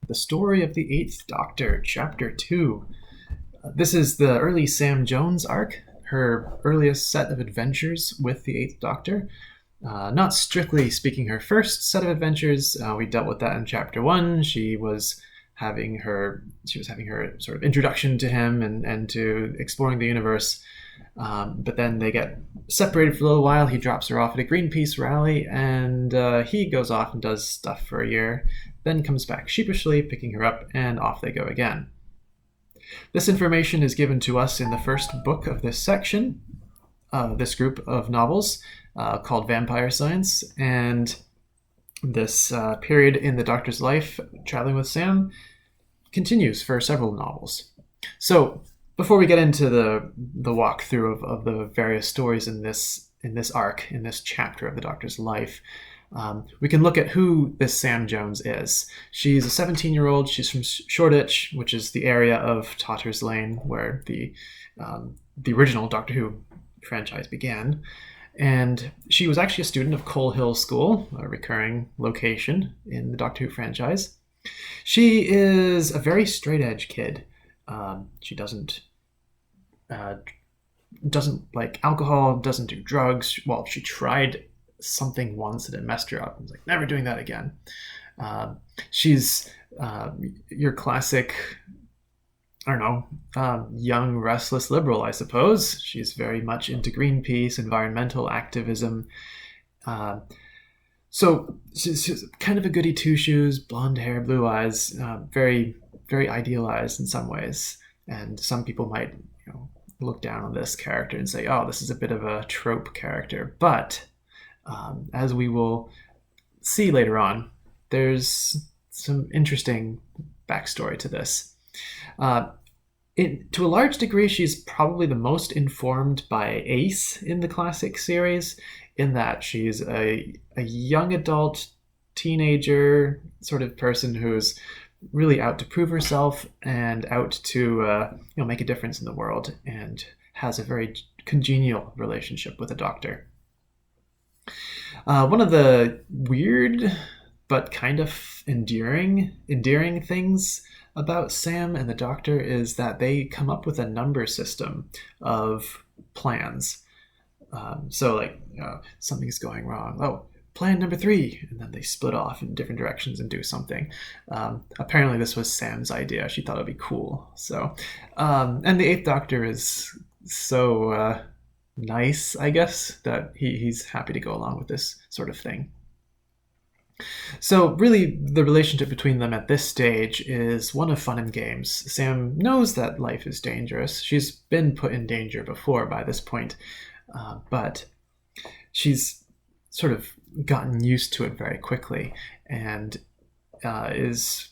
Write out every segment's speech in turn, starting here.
The Story of the Eighth Doctor, Chapter 2. This is the early Sam Jones arc, her earliest set of adventures with the Eighth Doctor. Not strictly speaking her first set of adventures. We dealt with that in Chapter 1. She was having her sort of introduction to him and to exploring the universe. But then they get separated for a little while. He drops her off at a Greenpeace rally, and he goes off and does stuff for a year, then comes back sheepishly, picking her up, and off they go again. This information is given to us in the first book of this section, this group of novels, called Vampire Science, and this period in the Doctor's life, traveling with Sam, continues for several novels. So, before we get into the walkthrough of the various stories in this arc, in this chapter of the Doctor's life, we can look at who this Sam Jones is. She's a 17-year-old. She's from Shoreditch, which is the area of Totter's Lane where the original Doctor Who franchise began. And she was actually a student of Coal Hill School, a recurring location in the Doctor Who franchise. She is a very straight-edge kid. She doesn't like alcohol, doesn't do drugs. Well, she tried something once and it messed her up. I was like, never doing that again. She's your classic, young, restless liberal, I suppose. She's very much into Greenpeace, environmental activism. So she's kind of a goody two-shoes, blonde hair, blue eyes, very, very idealized in some ways. And some people might, look down on this character and say, oh, this is a bit of a trope character. But as we will see later on, there's some interesting backstory to this. To a large degree, she's probably the most informed by Ace in the classic series, in that she's a young adult, teenager sort of person who's really out to prove herself and out to make a difference in the world, and has a very congenial relationship with the Doctor. One of the weird but kind of endearing things about Sam and the Doctor is that they come up with a number system of plans. Something's going wrong. Oh, plan number 3, and then they split off in different directions and do something. Apparently this was Sam's idea. She thought it'd be cool. So, and the Eighth Doctor is so nice, I guess, that he's happy to go along with this sort of thing. So really, the relationship between them at this stage is one of fun and games. Sam knows that life is dangerous. She's been put in danger before by this point, but she's sort of gotten used to it very quickly, and is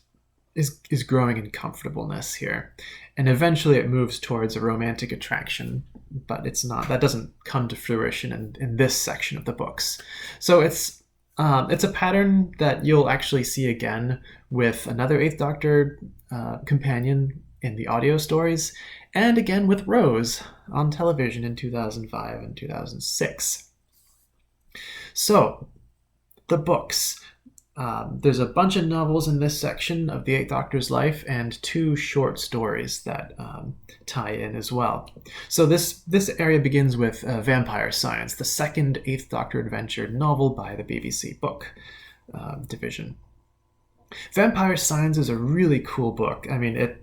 growing in comfortableness here. And eventually it moves towards a romantic attraction, but it's not. That doesn't come to fruition in this section of the books. So it's a pattern that you'll actually see again with another Eighth Doctor companion in the audio stories, and again with Rose on television in 2005 and 2006. So, the books. There's a bunch of novels in this section of the Eighth Doctor's life, and 2 short stories that tie in as well. So this area begins with Vampire Science, the second Eighth Doctor adventure novel by the BBC book division. Vampire Science is a really cool book. I mean,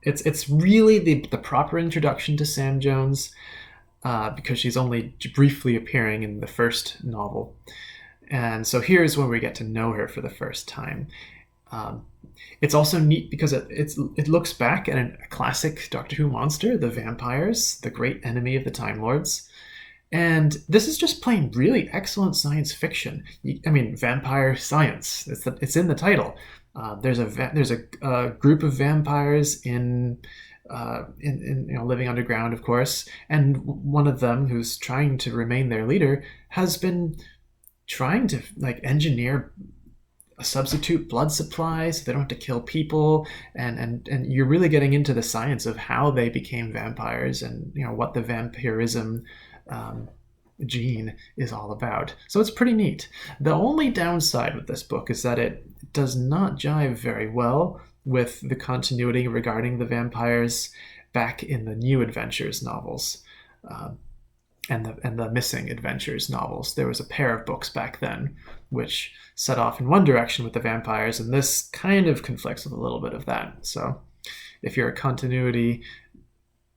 it's really the proper introduction to Sam Jones, because she's only briefly appearing in the first novel. And so here's where we get to know her for the first time. It's also neat because it looks back at a classic Doctor Who monster, the vampires, the great enemy of the Time Lords. And this is just plain really excellent science fiction. I mean, vampire science. It's in the title. There's a group of vampires in living underground, of course, and one of them, who's trying to remain their leader, has been trying to engineer a substitute blood supply so they don't have to kill people, and you're really getting into the science of how they became vampires, and what the vampirism gene is all about. So it's pretty neat. The only downside with this book is that it does not jive very well with the continuity regarding the vampires back in the New Adventures novels. And the Missing Adventures novels. There was a pair of books back then which set off in one direction with the vampires, and this kind of conflicts with a little bit of that. So if you're a continuity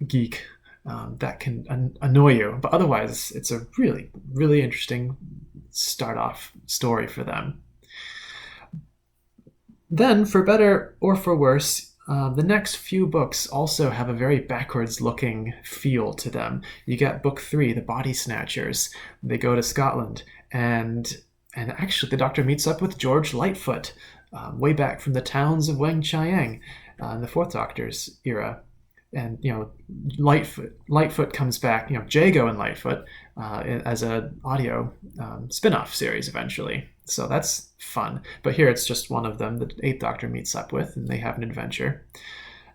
geek, that can annoy you. But otherwise, it's a really, really interesting start-off story for them. Then, for better or for worse, the next few books also have a very backwards-looking feel to them. You get book 3, The Body Snatchers. They go to Scotland, and actually the Doctor meets up with George Lightfoot, way back from the towns of Weng Chiang, in the Fourth Doctor's era. And Lightfoot comes back, Jago and Lightfoot, as an audio spin-off series eventually. So that's fun. But here it's just one of them that the Eighth Doctor meets up with, and they have an adventure.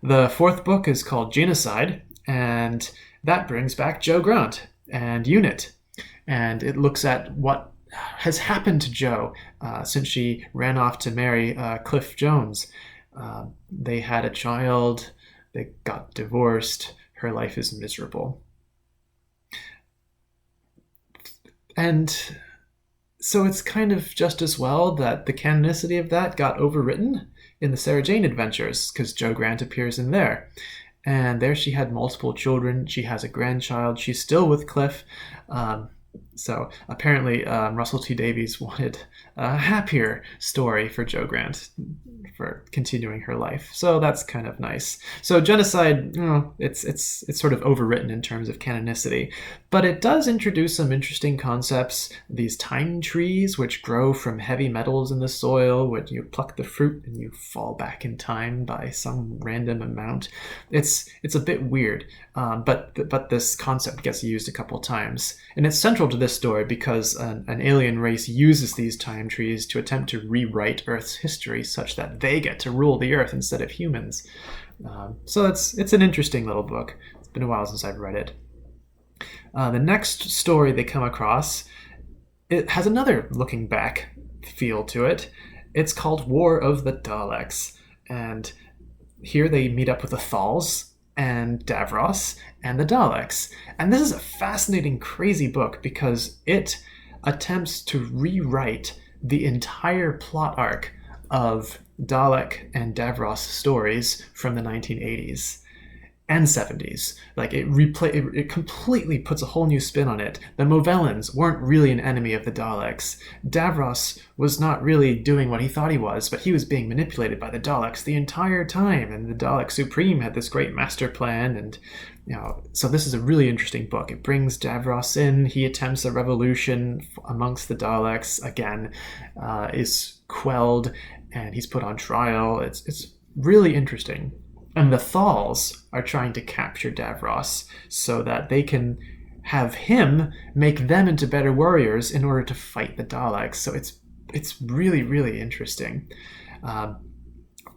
The fourth book is called Genocide, and that brings back Jo Grant and Unit. And it looks at what has happened to Jo since she ran off to marry Cliff Jones. They had a child. They got divorced. Her life is miserable. And so it's kind of just as well that the canonicity of that got overwritten in the Sarah Jane Adventures, because Jo Grant appears in there. And there she had multiple children. She has a grandchild. She's still with Cliff. So apparently Russell T Davies wanted a happier story for Jo Grant for continuing her life. So that's kind of nice. So Genocide, it's sort of overwritten in terms of canonicity, but it does introduce some interesting concepts. These time trees, which grow from heavy metals in the soil, when you pluck the fruit and you fall back in time by some random amount. It's a bit weird, but this concept gets used a couple times, and it's central to this story because an alien race uses these time trees to attempt to rewrite Earth's history such that they get to rule the Earth instead of humans. So it's an interesting little book. It's been a while since I've read it. The next story they come across, it has another looking back feel to it. It's called War of the Daleks, and here they meet up with the Thals and Davros and the Daleks. And this is a fascinating, crazy book because it attempts to rewrite the entire plot arc of Dalek and Davros stories from the 1980s and 70s. Like it completely puts a whole new spin on it. The Movellans weren't really an enemy of the Daleks. Davros was not really doing what he thought he was, but he was being manipulated by the Daleks the entire time, and the Dalek Supreme had this great master plan. And so this is a really interesting book. It brings Davros in. He attempts a revolution amongst the Daleks, again, is quelled, and he's put on trial. It's really interesting. And the Thals are trying to capture Davros so that they can have him make them into better warriors in order to fight the Daleks. So it's really, really interesting.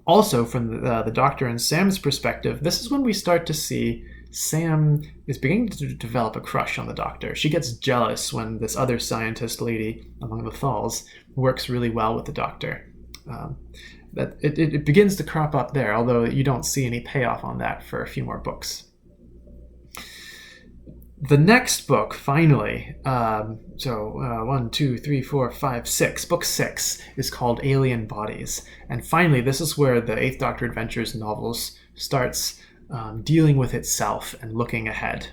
Also, from the Doctor and Sam's perspective, this is when we start to see Sam is beginning to develop a crush on the Doctor. She gets jealous when this other scientist lady among the Thals works really well with the Doctor. That it begins to crop up there, although you don't see any payoff on that for a few more books. The next book, finally, 1, 2, 3, 4, 5, 6, book 6 is called Alien Bodies. And finally, this is where the Eighth Doctor Adventures novels starts dealing with itself and looking ahead.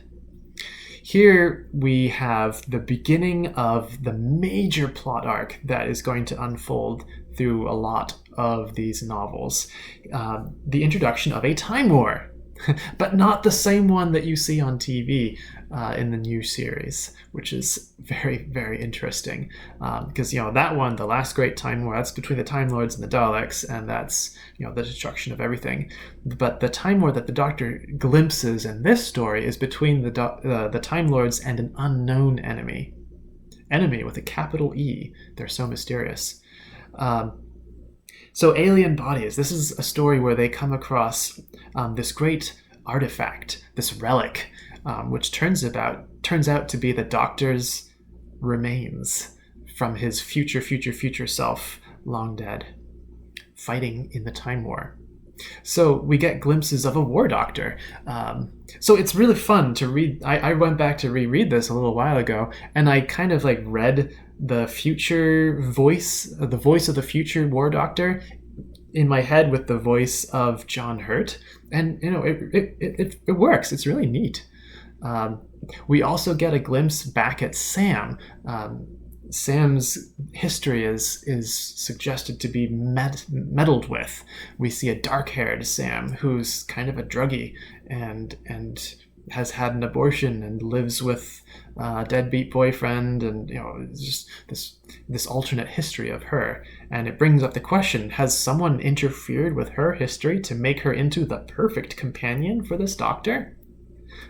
Here we have the beginning of the major plot arc that is going to unfold through a lot of these novels. The introduction of a time war, but not the same one that you see on TV in the new series, which is very, very interesting. Because, that one, the last great time war, that's between the Time Lords and the Daleks, and that's, the destruction of everything. But the time war that the Doctor glimpses in this story is between the Time Lords and an unknown enemy. Enemy with a capital E. They're so mysterious. So Alien Bodies, this is a story where they come across this great artifact, this relic, which turns out to be the Doctor's remains from his future self, long dead, fighting in the Time War. So we get glimpses of a war doctor. So it's really fun to read. I went back to reread this a little while ago, and I kind of like read the future voice, the voice of the future war doctor in my head with the voice of John Hurt. And, it works. It's really neat. We also get a glimpse back at Sam. Sam's history is suggested to be meddled with. We see a dark-haired Sam who's kind of a druggie and has had an abortion and lives with a deadbeat boyfriend, and it's just this alternate history of her. And it brings up the question: has someone interfered with her history to make her into the perfect companion for this doctor?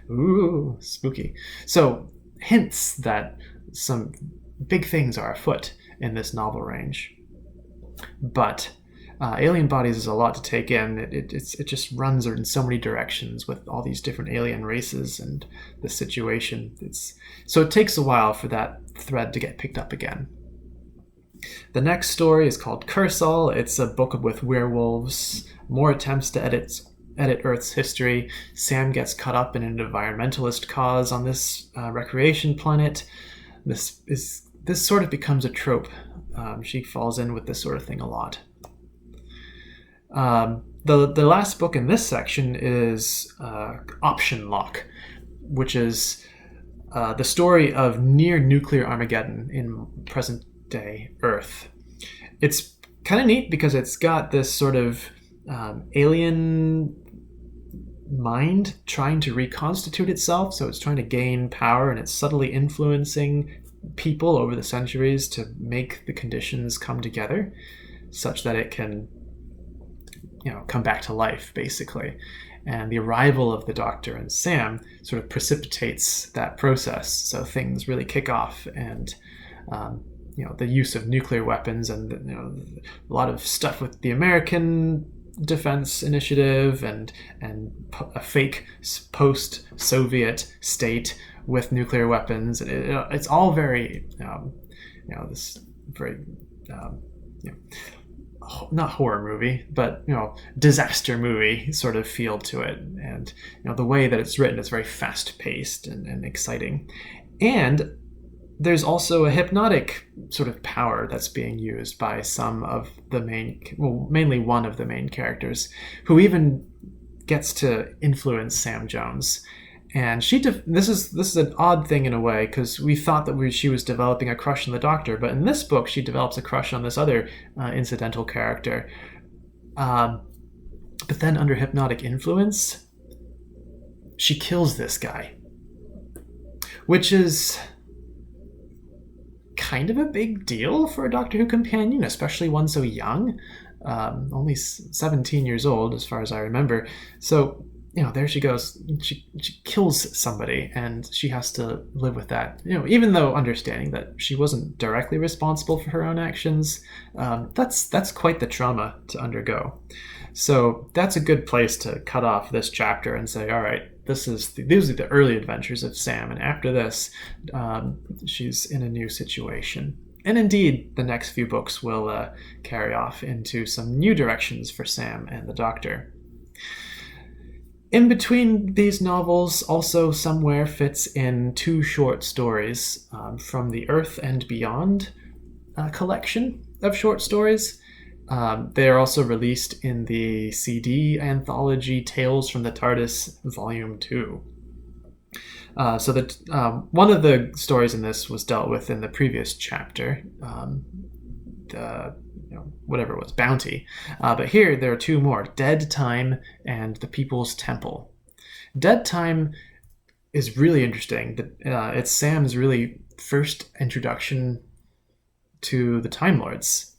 Ooh, spooky. So hints that some big things are afoot in this novel range. But Alien Bodies is a lot to take in. It just runs in so many directions with all these different alien races and the situation. So it takes a while for that thread to get picked up again. The next story is called Cursal. It's a book with werewolves, more attempts to edit Earth's history. Sam gets caught up in an environmentalist cause on this recreation planet. This sort of becomes a trope. She falls in with this sort of thing a lot. The last book in this section is Option Lock, which is the story of near nuclear Armageddon in present-day Earth. It's kind of neat because it's got this sort of alien mind trying to reconstitute itself. So it's trying to gain power, and it's subtly influencing people over the centuries to make the conditions come together such that it can come back to life, basically. And the arrival of the Doctor and Sam sort of precipitates that process. So things really kick off, and the use of nuclear weapons and a lot of stuff with the American defense initiative and a fake post-Soviet state with nuclear weapons. It's all very this very not horror movie, but disaster movie sort of feel to it. And the way that it's written is very fast-paced and exciting. And there's also a hypnotic sort of power that's being used by some of the mainly one of the main characters, who even gets to influence Sam Jones. And this is an odd thing in a way, because we thought that she was developing a crush on the Doctor, but in this book she develops a crush on this other incidental character. But then under hypnotic influence, she kills this guy, which is kind of a big deal for a Doctor Who companion, especially one so young, only 17 years old as far as I remember. So there she goes. She kills somebody, and she has to live with that. Even though understanding that she wasn't directly responsible for her own actions, that's quite the trauma to undergo. So that's a good place to cut off this chapter and say, all right, these are the early adventures of Sam, and after this, she's in a new situation. And indeed, the next few books will carry off into some new directions for Sam and the Doctor. In between these novels, also somewhere fits in 2 short stories from the Earth and Beyond collection of short stories. They are also released in the CD anthology Tales from the TARDIS Volume 2. So that one of the stories in this was dealt with in the previous chapter, whatever it was, Bounty. But here there are 2 more, Dead Time and The People's Temple. Dead Time is really interesting. It's Sam's really first introduction to the Time Lords.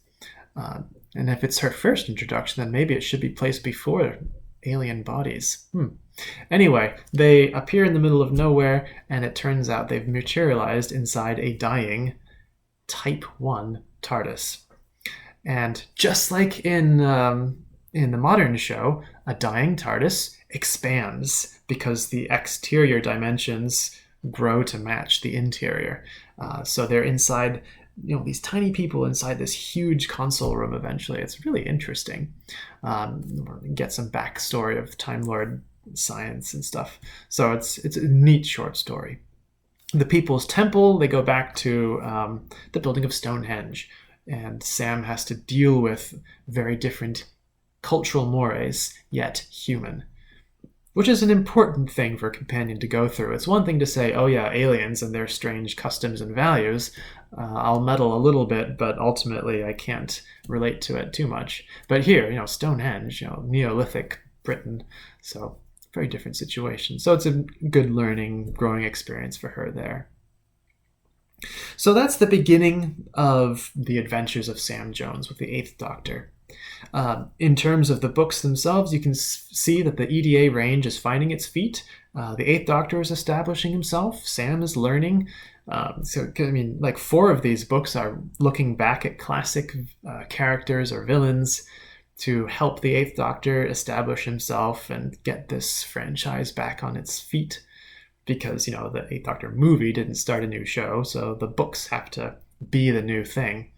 And if it's her first introduction, then maybe it should be placed before Alien Bodies. Anyway, they appear in the middle of nowhere, and it turns out they've materialized inside a dying Type 1 TARDIS. And just like in the modern show, a dying TARDIS expands because the exterior dimensions grow to match the interior. So they're inside these tiny people inside this huge console room eventually. It's really interesting. Get some backstory of Time Lord science and stuff. So it's a neat short story. The People's Temple, they go back to the building of Stonehenge, and Sam has to deal with very different cultural mores, yet human. Which is an important thing for a companion to go through. It's one thing to say, oh yeah, aliens and their strange customs and values. I'll meddle a little bit, but ultimately I can't relate to it too much. But here, Stonehenge, Neolithic Britain, so very different situation. So it's a good learning, growing experience for her there. So that's the beginning of the adventures of Sam Jones with the Eighth Doctor. In terms of the books themselves, you can see that the EDA range is finding its feet. The Eighth Doctor is establishing himself. Sam is learning. Like 4 of these books are looking back at classic characters or villains to help the Eighth Doctor establish himself and get this franchise back on its feet. Because, the Eighth Doctor movie didn't start a new show, so the books have to be the new thing.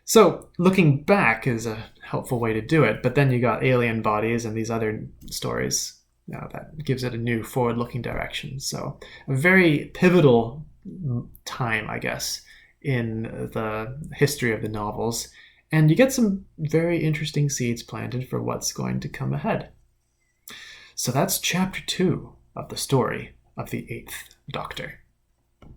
So looking back is a helpful way to do it, but then you got alien bodies and these other stories that gives it a new forward-looking direction. So a very pivotal time, I guess, in the history of the novels, and you get some very interesting seeds planted for what's going to come ahead. So that's chapter 2 of the story of the Eighth Doctor.